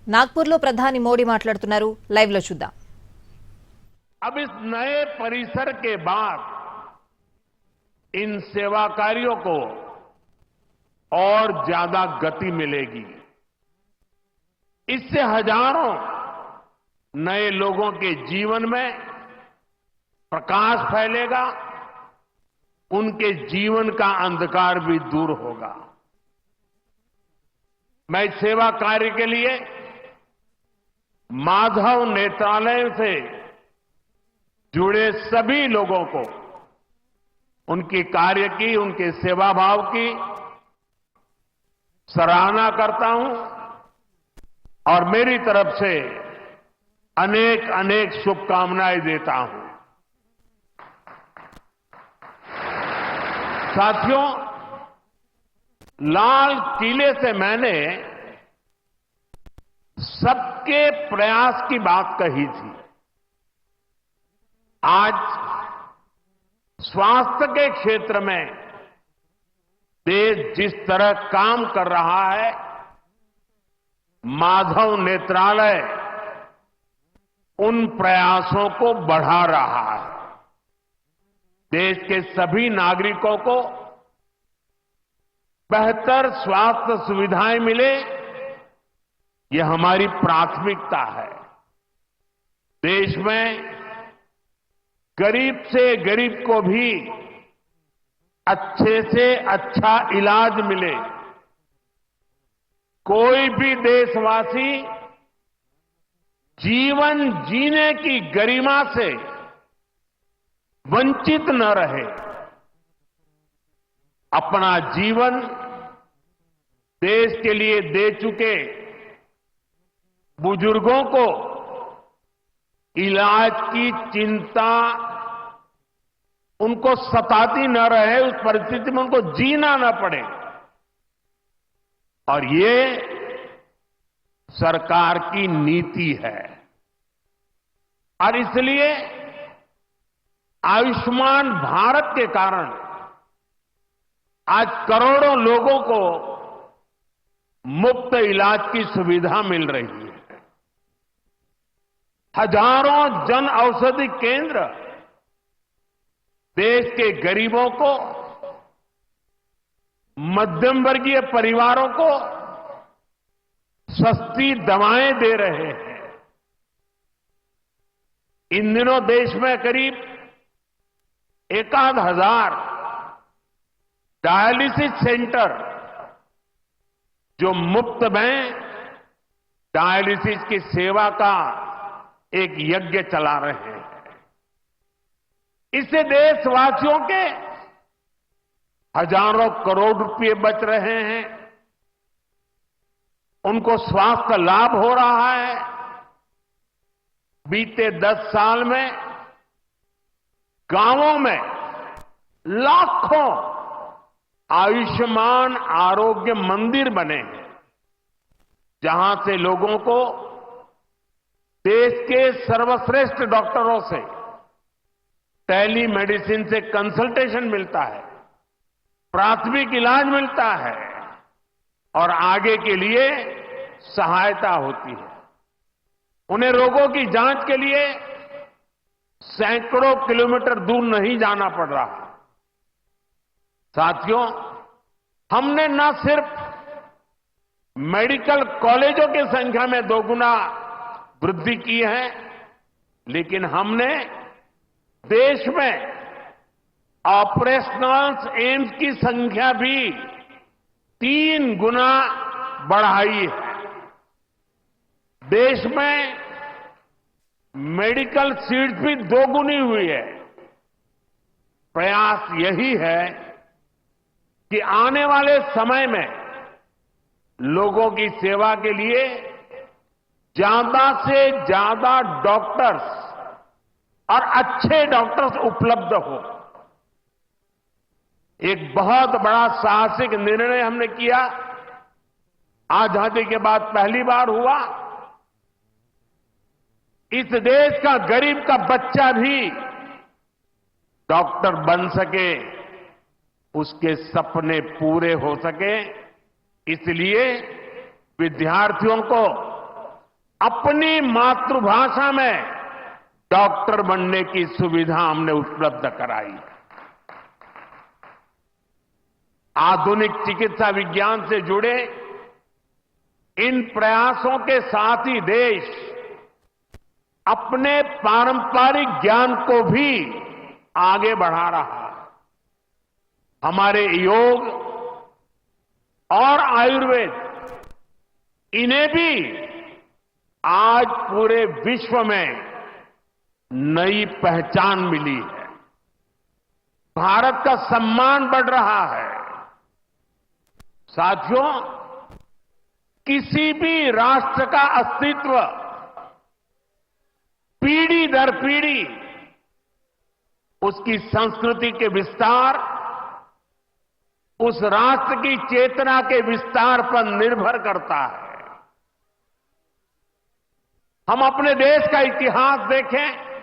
నాగ్పూర్లో ప్రధాని మోడీ మాట్లాడుతున్నారు. లైవ్ లో చూద్దాం. अब इस नए परिसर के बाद इन सेवा कार्यों को और ज्यादा गति मिलेगी। इससे हजारों नए लोगों के जीवन में प्रकाश फैलेगा, उनके जीवन का अंधकार भी दूर होगा। मैं इस सेवा कार्य के लिए माधव नेत्रालय से जुड़े सभी लोगों को उनकी कार्य की, उनके सेवा भाव की सराहना करता हूं और मेरी तरफ से अनेक अनेक शुभकामनाएं देता हूं। साथियों, लाल किले से मैंने सबके प्रयास की बात कही थी। आज स्वास्थ्य के क्षेत्र में देश जिस तरह काम कर रहा है, माधव नेत्रालय उन प्रयासों को बढ़ा रहा है। देश के सभी नागरिकों को बेहतर स्वास्थ्य सुविधाएं मिले, ये हमारी प्राथमिकता है। देश में गरीब से गरीब को भी अच्छे से अच्छा इलाज मिले। कोई भी देशवासी जीवन जीने की गरिमा से वंचित न रहे। अपना जीवन देश के लिए दे चुके बुजुर्गों को इलाज की चिंता उनको सताती न रहे, उस परिस्थिति में उनको जीना न पड़े। और ये सरकार की नीति है। और इसलिए आयुष्मान भारत के कारण आज करोड़ों लोगों को मुफ्त इलाज की सुविधा मिल रही है। हजारों जन औषधि केंद्र देश के गरीबों को, मध्यम वर्गीय परिवारों को सस्ती दवाएं दे रहे हैं। इन दिनों देश में करीब 1,000 डायलिसिस सेंटर जो मुफ्त में डायलिसिस की सेवा का एक यज्ञ चला रहे हैं। इससे देशवासियों के हजारों करोड़ रुपए बच रहे हैं, उनको स्वास्थ्य लाभ हो रहा है। बीते 10 साल में गांवों में लाखों आयुष्मान आरोग्य मंदिर बने हैं, जहां से लोगों को देश के सर्वश्रेष्ठ डॉक्टरों से टेली मेडिसिन से कंसल्टेशन मिलता है, प्राथमिक इलाज मिलता है और आगे के लिए सहायता होती है। उन्हें रोगों की जांच के लिए सैकड़ों किलोमीटर दूर नहीं जाना पड़ रहा। साथियों, हमने न सिर्फ मेडिकल कॉलेजों की संख्या में 2 गुना वृद्धि की है, लेकिन हमने देश में ऑपरेशनल एम्स की संख्या भी 3 गुना बढ़ाई है। देश में मेडिकल सीट्स भी 2 गुनी हुई है। प्रयास यही है कि आने वाले समय में लोगों की सेवा के लिए ज्यादा से ज्यादा डॉक्टर्स और अच्छे डॉक्टर्स उपलब्ध हो। एक बहुत बड़ा साहसिक निर्णय हमने किया। आजादी के बाद पहली बार हुआ। इस देश का गरीब का बच्चा भी डॉक्टर बन सके, उसके सपने पूरे हो सके, इसलिए विद्यार्थियों को अपनी मातृभाषा में डॉक्टर बनने की सुविधा हमने उपलब्ध कराई। आधुनिक चिकित्सा विज्ञान से जुड़े इन प्रयासों के साथ ही देश अपने पारंपरिक ज्ञान को भी आगे बढ़ा रहा है। हमारे योग और आयुर्वेद, इन्हें भी आज पूरे विश्व में नई पहचान मिली है। भारत का सम्मान बढ़ रहा है। साथियों, किसी भी राष्ट्र का अस्तित्व पीढ़ी दर पीढ़ी उसकी संस्कृति के विस्तार, उस राष्ट्र की चेतना के विस्तार पर निर्भर करता है। हम अपने देश का इतिहास देखें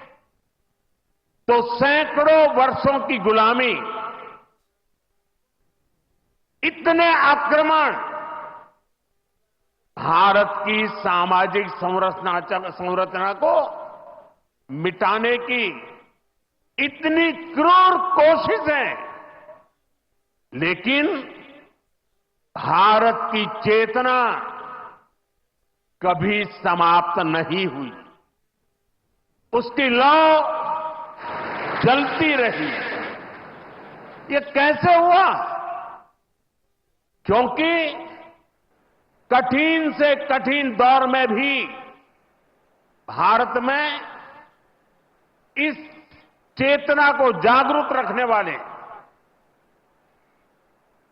तो सैकड़ों वर्षों की गुलामी, इतने आक्रमण, भारत की सामाजिक संरचना को मिटाने की इतनी क्रूर कोशिशें, लेकिन भारत की चेतना कभी समाप्त नहीं हुई। उसकी लौ जलती रही। ये कैसे हुआ? क्योंकि कठिन से कठिन दौर में भी भारत में इस चेतना को जागरूक रखने वाले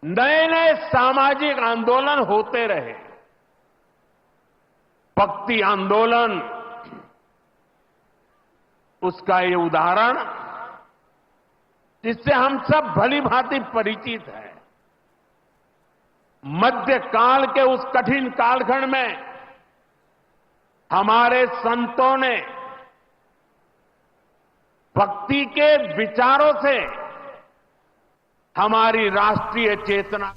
नए नए सामाजिक आंदोलन होते रहे। भक्ति आंदोलन उसका ये उदाहरण, जिससे हम सब भली भांति परिचित हैं। मध्यकाल के उस कठिन कालखंड में हमारे संतों ने भक्ति के विचारों से हमारी राष्ट्रीय चेतना